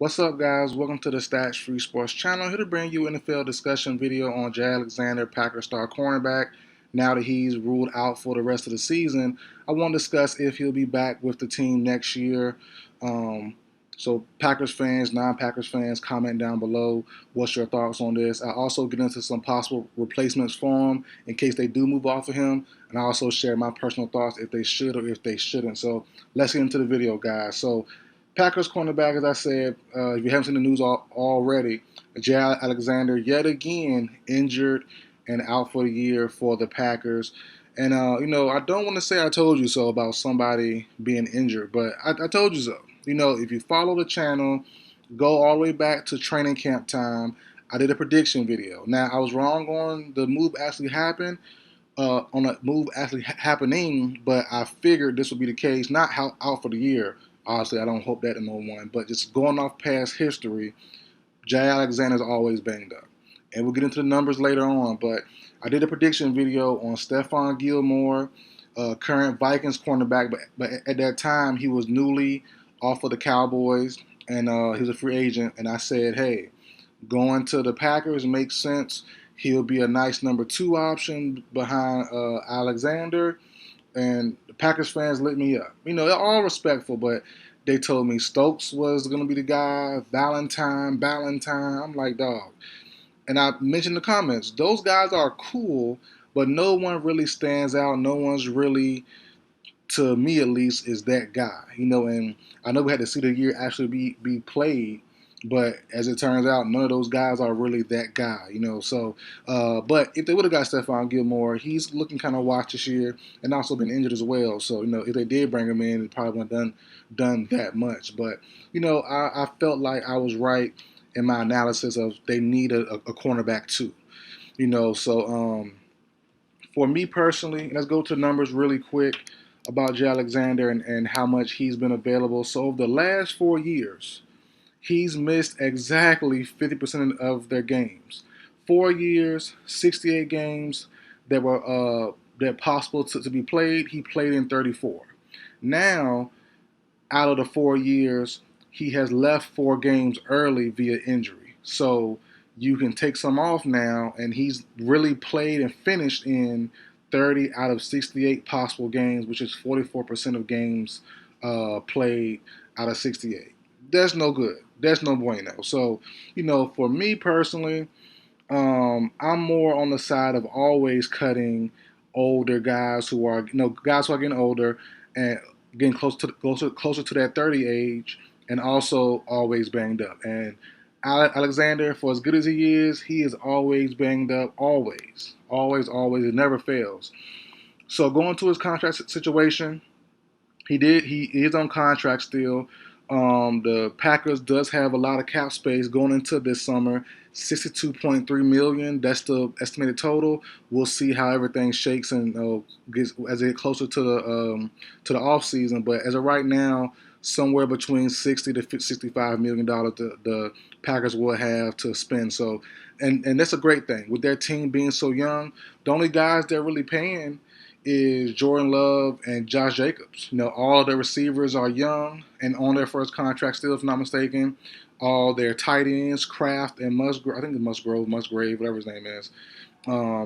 What's up, guys? Welcome to the Stats Free Sports channel. Here to bring you an NFL discussion video on Jaire Alexander, Packers star cornerback. Now that he's ruled out for the rest of the season, I want to discuss if he'll be back with the team next year. So Packers fans, non-Packers fans, comment down below. What's your thoughts on this? I also get into some possible replacements for him in case they do move off of him, and I also share my personal thoughts if they should or if they shouldn't. So let's get into the video, guys. So Packers cornerback, as I said, if you haven't seen the news already, Jaire Alexander yet again injured and out for the year for the Packers. And, I don't want to say I told you so about somebody being injured, but I told you so. If you follow the channel, go all the way back to training camp time. I did a prediction video. Now, I was wrong on the move actually happened, on a move actually happening, but I figured this would be the case, not out for the year. Honestly, I don't hope that in no one, but just going off past history, Jaire Alexander's always banged up. And we'll get into the numbers later on, but I did a prediction video on Stephon Gilmore, current Vikings cornerback, but at that time he was newly off of the Cowboys, and he was a free agent, and I said, hey, going to the Packers makes sense. He'll be a nice number 2 option behind Alexander. And the Packers fans lit me up. They're all respectful, but they told me Stokes was going to be the guy, Valentine. I'm like, dog. And I mentioned in the comments, those guys are cool, but no one really stands out. No one's really, to me at least, is that guy. And I know we had to see the year actually be played, but as it turns out, none of those guys are really that guy, So, but if they would have got Stephon Gilmore, he's looking kind of washed this year and also been injured as well. So, if they did bring him in, it probably wouldn't have done that much. But, I felt like I was right in my analysis of they need a cornerback too. So for me personally, let's go to numbers really quick about Jaire Alexander and how much he's been available. So, over the last 4 years, he's missed exactly 50% of their games. 4 years, 68 games that were that possible to be played. He played in 34. Now, out of the 4 years, he has left 4 games early via injury. So you can take some off now, and he's really played and finished in 30 out of 68 possible games, which is 44% of games played out of 68. That's no good. That's no bueno. So, for me personally, I'm more on the side of always cutting older guys who are, guys who are getting older and getting closer to that 30 age, and also always banged up. And Alexander, for as good as he is always banged up. Always. It never fails. So going to his contract situation, he is on contract still. The Packers does have a lot of cap space going into this summer, $62.3 million. That's the estimated total. We'll see how everything shakes and gets as they get closer to the off season. But as of right now, somewhere between $60 to $65 million the Packers will have to spend. So, and that's a great thing with their team being so young. The only guys they're really paying is Jordan Love and Josh Jacobs. All of their receivers are young and on their first contract still, if I'm not mistaken. All their tight ends, Kraft and Musgrave, I think it's Musgrave, whatever his name is.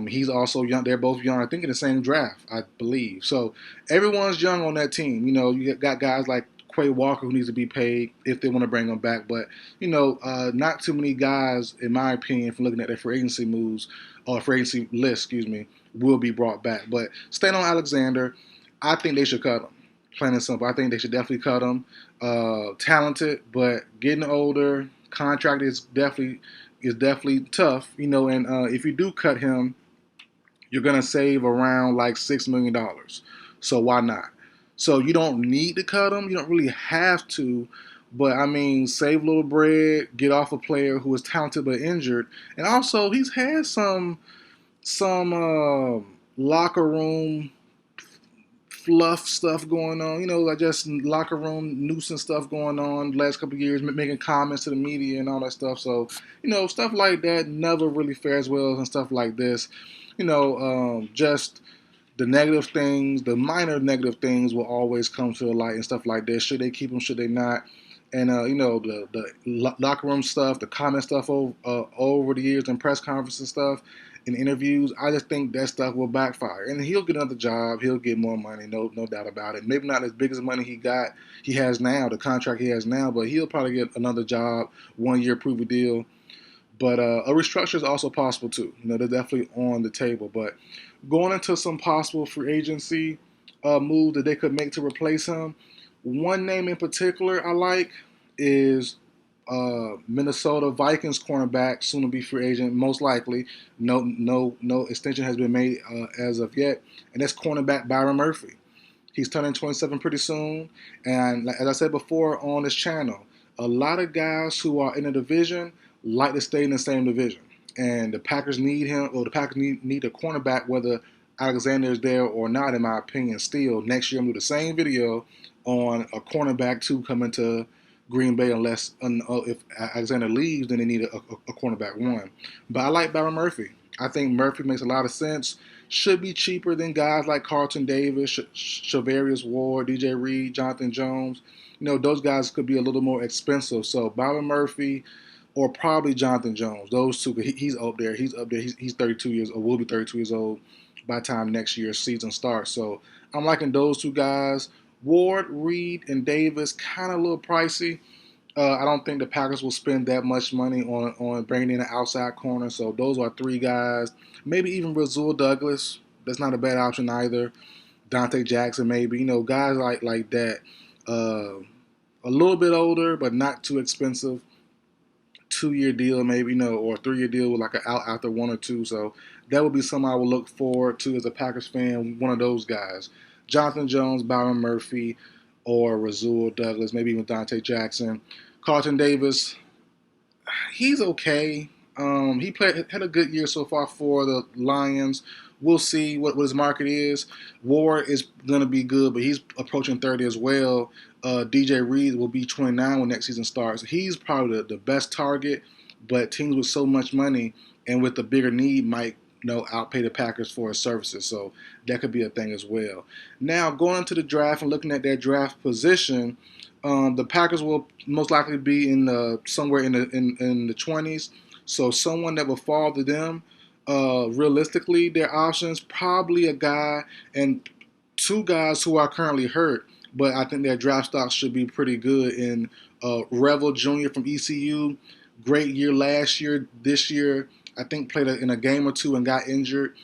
He's also young. They're both young, I think in the same draft, I believe. So everyone's young on that team. You got guys like Quay Walker who needs to be paid if they want to bring him back. But, not too many guys, in my opinion, from looking at their free agency moves, or free agency list, will be brought back. But staying on Alexander, I think they should cut him. Plain and simple. I think they should definitely cut him. Talented, but getting older, contract is definitely tough. And if you do cut him, you're gonna save around like $6 million. So why not? So you don't need to cut him. You don't really have to. But, save a little bread, get off a player who is talented but injured. And also, he's had some locker room fluff stuff going on, like just locker room nuisance stuff going on the last couple of years, making comments to the media and all that stuff. So, stuff like that never really fares well and stuff like this. Just the negative things, the minor negative things will always come to the light and stuff like this. Should they keep him? Should they not? And the locker room stuff, the comment stuff over the years and press conferences and stuff, and interviews. I just think that stuff will backfire, and he'll get another job. He'll get more money, no doubt about it. Maybe not as big as money he has now, the contract he has now, but he'll probably get another job, 1 year prove a deal. But a restructure is also possible too. They're definitely on the table. But going into some possible free agency move that they could make to replace him, one name in particular I like is Minnesota Vikings cornerback, soon to be free agent, most likely. No extension has been made as of yet, and that's cornerback Byron Murphy. He's turning 27 pretty soon, and as I said before on this channel, a lot of guys who are in the division like to stay in the same division, and the Packers need him, or the Packers need a cornerback, whether Alexander is there or not. In my opinion, still next year I'm gonna do the same video on a cornerback to come into Green Bay, unless if Alexander leaves, then they need a cornerback one. But I like Byron Murphy. I think Murphy makes a lot of sense. Should be cheaper than guys like Carlton Davis, Shavarius Ward, DJ Reed, Jonathan Jones. Those guys could be a little more expensive. So Byron Murphy or probably Jonathan Jones. Those two, he's up there. He's up there. He's 32 years old, will be 32 years old by the time next year's season starts. So I'm liking those two guys. Ward, Reed, and Davis, kind of a little pricey. I don't think the Packers will spend that much money on bringing in an outside corner. So those are three guys. Maybe even Rasul Douglas. That's not a bad option either. Dante Jackson, maybe. Guys like that. A little bit older, but not too expensive. 2-year deal, maybe, or a 3-year deal with like an out after 1 or 2. So that would be something I would look forward to as a Packers fan. One of those guys, Jonathan Jones, Byron Murphy, or Rasul Douglas, maybe even Dante Jackson. Carlton Davis, he's okay. He had a good year so far for the Lions. We'll see what his market is. Ward is going to be good, but he's approaching 30 as well. DJ Reed will be 29 when next season starts. He's probably the best target, but teams with so much money and with the bigger need might outpay the Packers for his services. So that could be a thing as well. Now, going into the draft and looking at that draft position, the Packers will most likely be somewhere in the 20s. So someone that will fall to them, realistically, their options, probably a guy and two guys who are currently hurt, but I think their draft stocks should be pretty good. In Revel Jr. from ECU, great year last year. This year, I think played in a game or two and got injured,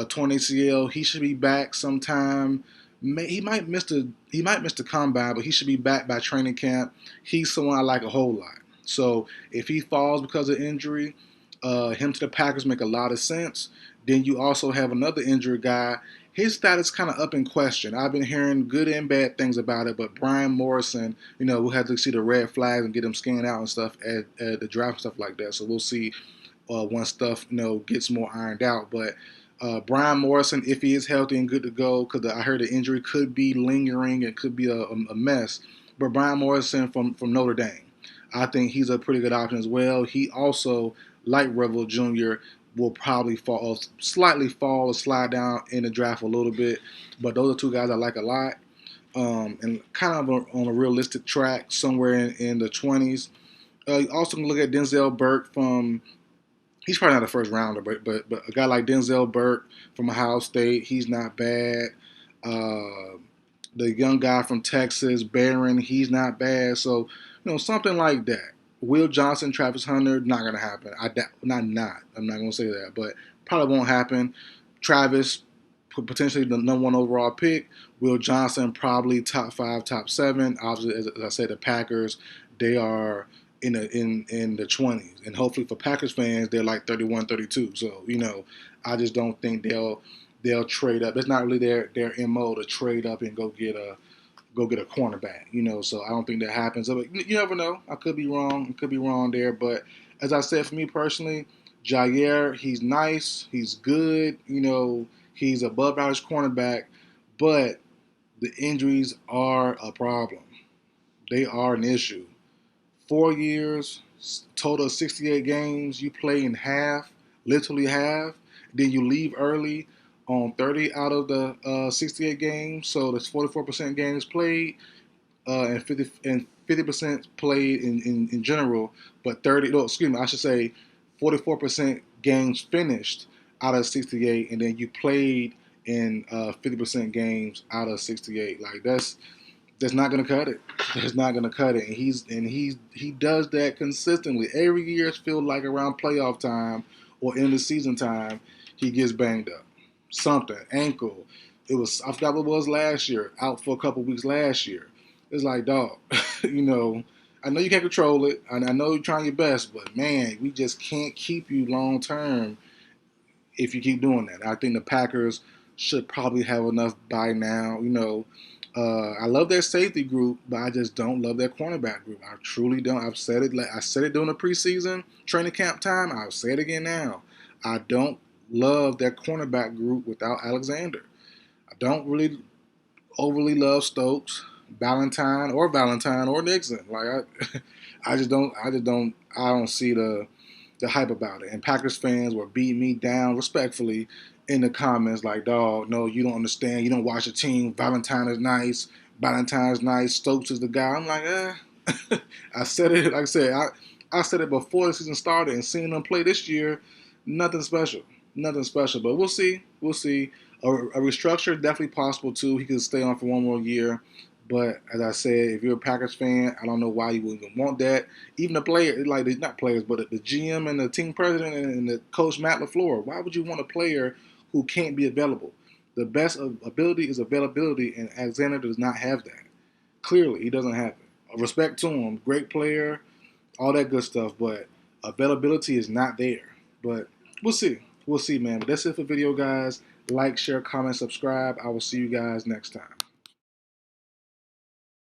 torn ACL. He should be back sometime. He might miss the combine, but he should be back by training camp. He's someone I like a whole lot. So if he falls because of injury, him to the Packers make a lot of sense. Then you also have another injured guy. His status kind of up in question. I've been hearing good and bad things about it, but Brian Morrison, we'll have to see the red flags and get him scanned out and stuff at the draft and stuff like that. So we'll see once stuff gets more ironed out. But Brian Morrison, if he is healthy and good to go, because I heard the injury could be lingering and could be a mess. But Brian Morrison from Notre Dame, I think he's a pretty good option as well. He also, like Revel Jr., will probably slightly fall or slide down in the draft a little bit. But those are two guys I like a lot. And kind of on a realistic track, somewhere in the 20s. You also can look at Denzel Burke he's probably not a first rounder, but a guy like Denzel Burke from Ohio State, he's not bad. The young guy from Texas, Barron, he's not bad. So, something like that. Will Johnson, Travis Hunter, not going to happen. I'm not going to say that, but probably won't happen. Travis, potentially the number 1 overall pick. Will Johnson, probably top 5, top 7. Obviously, as I said, the Packers, they are in the 20s, and hopefully for Packers fans, they're like 31, 32. So I just don't think they'll trade up. It's not really their MO to trade up and go get a cornerback. So I don't think that happens. But you never know. I could be wrong. I could be wrong there. But as I said, for me personally, Jaire, he's nice. He's good. He's above average cornerback, but the injuries are a problem. They are an issue. 4 years, total of 68 games. You play in half, literally half. Then you leave early on 30 out of the 68 games. So that's 44% games played, and 50% played in general, but 30. No, excuse me. I should say 44% games finished out of 68, and then you played in 50% games out of 68. Like that's not gonna cut it. That's not gonna cut it. And he does that consistently. Every year it feels like around playoff time or end of season time, he gets banged up. Something, ankle. I forgot what it was last year, out for a couple weeks last year. It's like, dog, I know you can't control it, and I know you're trying your best, but man, we just can't keep you long term if you keep doing that. I think the Packers should probably have enough by now. I love their safety group, but I just don't love their cornerback group. I truly don't. I've said it. I said it during the preseason training camp time. I'll say it again now. I don't love their cornerback group without Alexander. I don't really overly love Stokes, Valentine or Nixon. Like I just don't. I don't see the hype about it. And Packers fans were beating me down respectfully in the comments like, dog, no, you don't understand. You don't watch the team. Valentine's nice. Stokes is the guy. I'm like, I said it. Like I said, I said it before the season started, and seeing them play this year, nothing special. Nothing special. But we'll see. We'll see. A restructure is definitely possible, too. He could stay on for one more year. But as I said, if you're a Packers fan, I don't know why you wouldn't want that. Even the players, like not players, but the GM and the team president and the coach Matt LaFleur, why would you want a player who can't be available? The best of ability is availability, and Alexander does not have that. Clearly, he doesn't have it. Respect to him, great player, all that good stuff, but availability is not there. But we'll see. We'll see, man. But that's it for the video, guys. Like, share, comment, subscribe. I will see you guys next time.